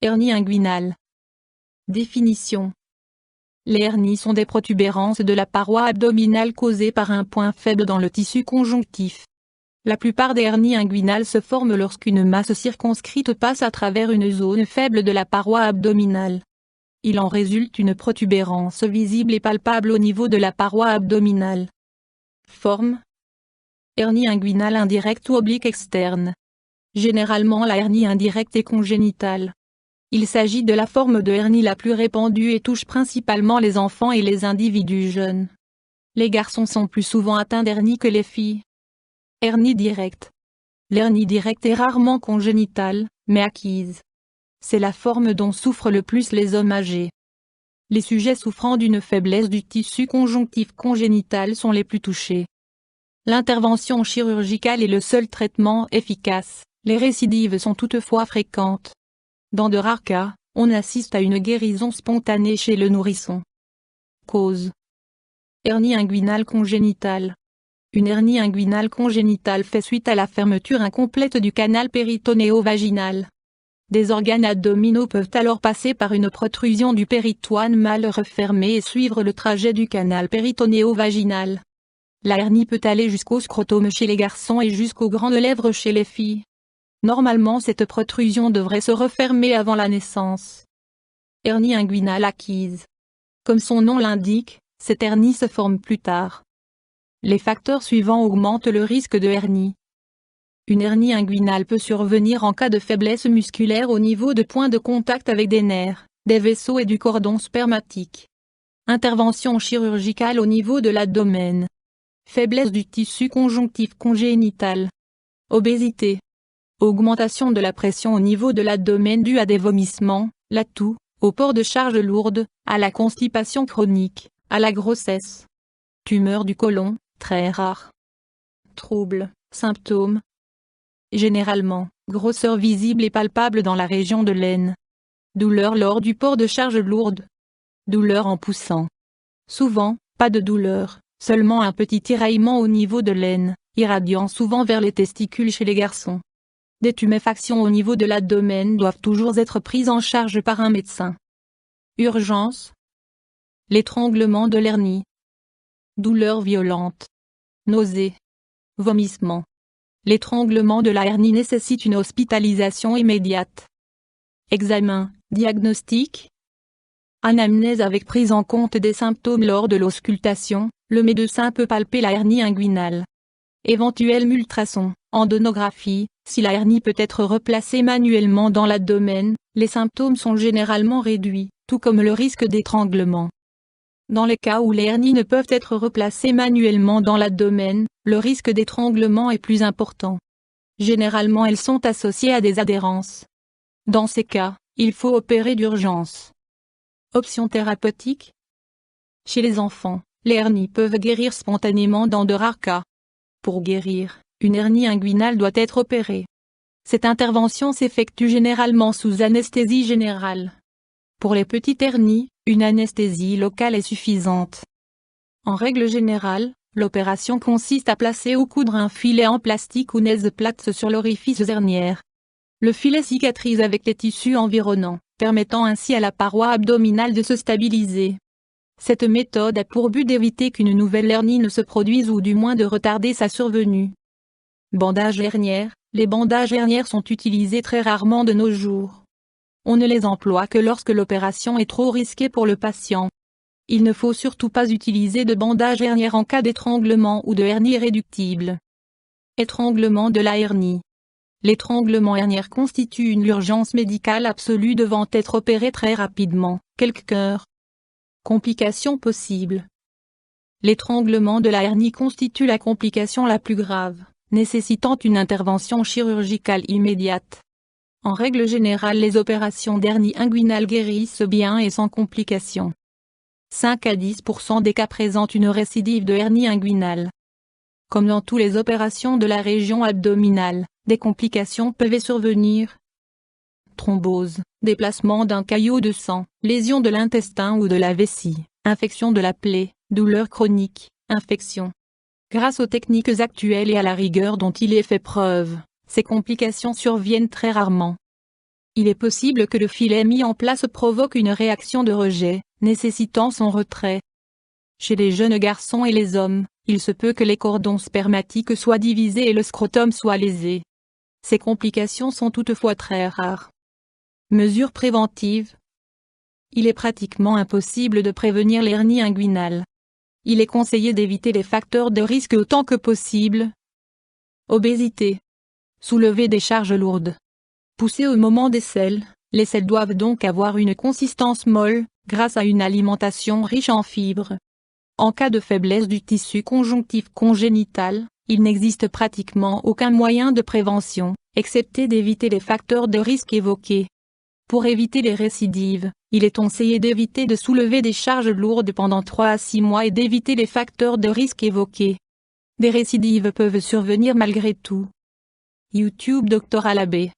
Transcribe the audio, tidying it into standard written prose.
Hernie inguinale. Définition. Les hernies sont des protubérances de la paroi abdominale causées par un point faible dans le tissu conjonctif. La plupart des hernies inguinales se forment lorsqu'une masse circonscrite passe à travers une zone faible de la paroi abdominale. Il en résulte une protubérance visible et palpable au niveau de la paroi abdominale. Forme. Hernie inguinale indirecte ou oblique externe. Généralement la hernie indirecte est congénitale. Il s'agit de la forme de hernie la plus répandue et touche principalement les enfants et les individus jeunes. Les garçons sont plus souvent atteints d'hernie que les filles. Hernie directe. L'hernie directe est rarement congénitale, mais acquise. C'est la forme dont souffrent le plus les hommes âgés. Les sujets souffrant d'une faiblesse du tissu conjonctif congénital sont les plus touchés. L'intervention chirurgicale est le seul traitement efficace, les récidives sont toutefois fréquentes. Dans de rares cas, on assiste à une guérison spontanée chez le nourrisson. Cause. Hernie inguinale congénitale. Une hernie inguinale congénitale fait suite à la fermeture incomplète du canal péritonéo-vaginal. Des organes abdominaux peuvent alors passer par une protrusion du péritoine mal refermée et suivre le trajet du canal péritonéo-vaginal. La hernie peut aller jusqu'au scrotum chez les garçons et jusqu'aux grandes lèvres chez les filles. Normalement cette protrusion devrait se refermer avant la naissance. Hernie inguinale acquise. Comme son nom l'indique, cette hernie se forme plus tard. Les facteurs suivants augmentent le risque de hernie. Une hernie inguinale peut survenir en cas de faiblesse musculaire au niveau de points de contact avec des nerfs, des vaisseaux et du cordon spermatique. Intervention chirurgicale au niveau de l'abdomen. Faiblesse du tissu conjonctif congénital. Obésité. Augmentation de la pression au niveau de l'abdomen due à des vomissements, la toux, au port de charges lourdes, à la constipation chronique, à la grossesse. Tumeur du côlon, très rare. Troubles, symptômes. Généralement, grosseur visible et palpable dans la région de l'aine. Douleur lors du port de charges lourdes. Douleur en poussant. Souvent, pas de douleur, seulement un petit tiraillement au niveau de l'aine, irradiant souvent vers les testicules chez les garçons. Des tuméfactions au niveau de l'abdomen doivent toujours être prises en charge par un médecin. Urgence. L'étranglement de l'hernie. Douleur violente. Nausées. Vomissements. L'étranglement de la hernie nécessite une hospitalisation immédiate. Examen, diagnostic. Anamnèse avec prise en compte des symptômes lors de l'auscultation, le médecin peut palper la hernie inguinale. Éventuel ultrason, endonographie, si la hernie peut être replacée manuellement dans l'abdomen, les symptômes sont généralement réduits, tout comme le risque d'étranglement. Dans les cas où les hernies ne peuvent être replacées manuellement dans l'abdomen, le risque d'étranglement est plus important. Généralement elles sont associées à des adhérences. Dans ces cas, il faut opérer d'urgence. Options thérapeutiques. Chez les enfants, les hernies peuvent guérir spontanément dans de rares cas. Pour guérir, une hernie inguinale doit être opérée. Cette intervention s'effectue généralement sous anesthésie générale. Pour les petites hernies, une anesthésie locale est suffisante. En règle générale, l'opération consiste à placer ou coudre un filet en plastique ou naise plate sur l'orifice hernière. Le filet cicatrise avec les tissus environnants, permettant ainsi à la paroi abdominale de se stabiliser. Cette méthode a pour but d'éviter qu'une nouvelle hernie ne se produise ou du moins de retarder sa survenue. Bandage hernière. Les bandages hernières sont utilisés très rarement de nos jours. On ne les emploie que lorsque l'opération est trop risquée pour le patient. Il ne faut surtout pas utiliser de bandage hernière en cas d'étranglement ou de hernie irréductible. Étranglement de la hernie. L'étranglement hernière constitue une urgence médicale absolue devant être opérée très rapidement, quelques heures. Complications possibles. L'étranglement de la hernie constitue la complication la plus grave, nécessitant une intervention chirurgicale immédiate. En règle générale, les opérations d'hernie inguinale guérissent bien et sans complications. 5 à 10% des cas présentent une récidive de hernie inguinale. Comme dans toutes les opérations de la région abdominale, des complications peuvent survenir. Thrombose, déplacement d'un caillot de sang, lésion de l'intestin ou de la vessie, infection de la plaie, douleur chronique, infection. Grâce aux techniques actuelles et à la rigueur dont il est fait preuve, ces complications surviennent très rarement. Il est possible que le filet mis en place provoque une réaction de rejet, nécessitant son retrait. Chez les jeunes garçons et les hommes, il se peut que les cordons spermatiques soient divisés et le scrotum soit lésé. Ces complications sont toutefois très rares. Mesures préventives. Il est pratiquement impossible de prévenir l'hernie inguinale. Il est conseillé d'éviter les facteurs de risque autant que possible. Obésité. Soulever des charges lourdes. Pousser au moment des selles, les selles doivent donc avoir une consistance molle, grâce à une alimentation riche en fibres. En cas de faiblesse du tissu conjonctif congénital, il n'existe pratiquement aucun moyen de prévention, excepté d'éviter les facteurs de risque évoqués. Pour éviter les récidives, il est conseillé d'éviter de soulever des charges lourdes pendant 3 à 6 mois et d'éviter les facteurs de risque évoqués. Des récidives peuvent survenir malgré tout. YouTube Dr Alabé